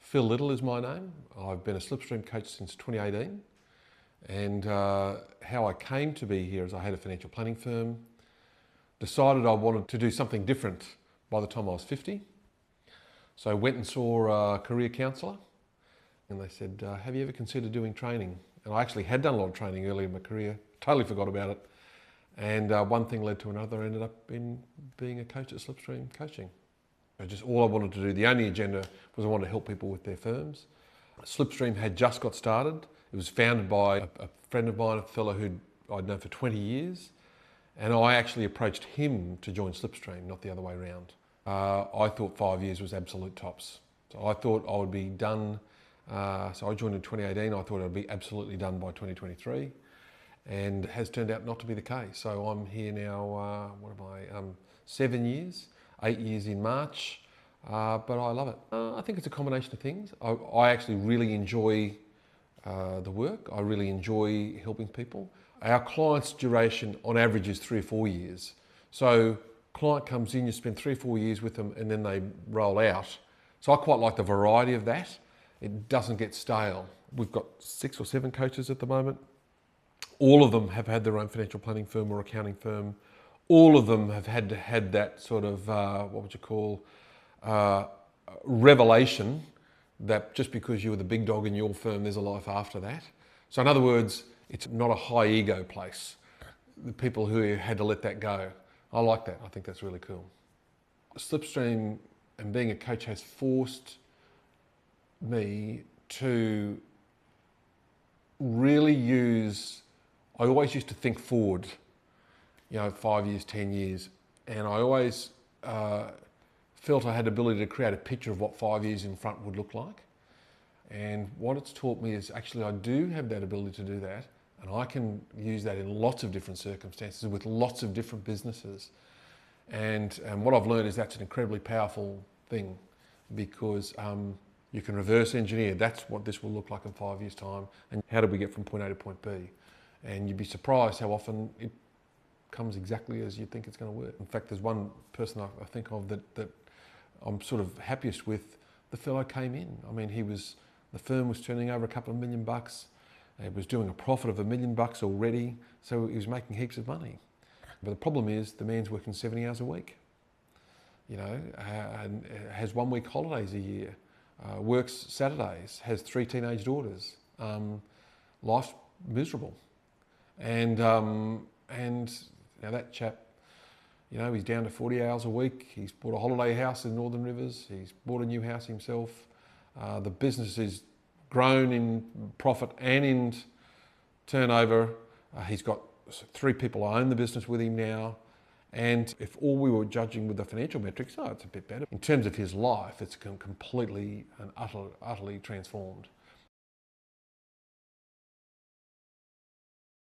Phil Little is my name. I've been a Slipstream coach since 2018. And how I came to be here is I had a financial planning firm, decided I wanted to do something different by the time I was 50. So I went and saw a career counsellor and they said, have you ever considered doing training? And I actually had done a lot of training early in my career, totally forgot about it. And one thing led to another, ended up in being a coach at Slipstream Coaching. Just all I wanted to do, the only agenda was I wanted to help people with their firms. Slipstream had just got started. It was founded by a friend of mine, a fellow who I'd known for 20 years. And I actually approached him to join Slipstream, not the other way around. I thought 5 years was absolute tops. So I thought I would be done. So I joined in 2018. I thought I'd be absolutely done by 2023. And it has turned out not to be the case. So I'm here now, 7 years, 8 years in March, but I love it. I think it's a combination of things. I actually really enjoy the work. I really enjoy helping people. Our client's duration on average is 3 or 4 years. So client comes in, you spend 3 or 4 years with them and then they roll out. So I quite like the variety of that. It doesn't get stale. We've got 6 or 7 coaches at the moment. All of them have had their own financial planning firm or accounting firm. All of them have had that sort of, revelation that just because you were the big dog in your firm, there's a life after that. So in other words, it's not a high ego place. The people who had to let that go. I like that. I think that's really cool. Slipstream and being a coach has forced me to really use, I always used to think forward, 5 years, 10 years. And I always felt I had the ability to create a picture of what 5 years in front would look like. And what it's taught me is actually I do have that ability to do that. And I can use that in lots of different circumstances with lots of different businesses. And what I've learned is that's an incredibly powerful thing because you can reverse engineer. That's what this will look like in 5 years' time. And how do we get from point A to point B? And you'd be surprised how often it comes exactly as you think it's going to work. In fact, there's one person I think of that I'm sort of happiest with. The fellow came in. I mean, the firm was turning over a couple of $1 million. It was doing a profit of $1 million already. So he was making heaps of money. But the problem is the man's working 70 hours a week. And has 1 week holidays a year, works Saturdays, has 3 teenage daughters. Life's miserable. And that chap, he's down to 40 hours a week. He's bought a holiday house in Northern Rivers. He's bought a new house himself. The business is grown in profit and in turnover. He's got 3 people who own the business with him now. And if all we were judging with the financial metrics, it's a bit better. In terms of his life, it's completely and utterly transformed.